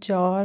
4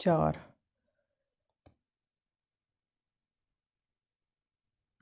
4۔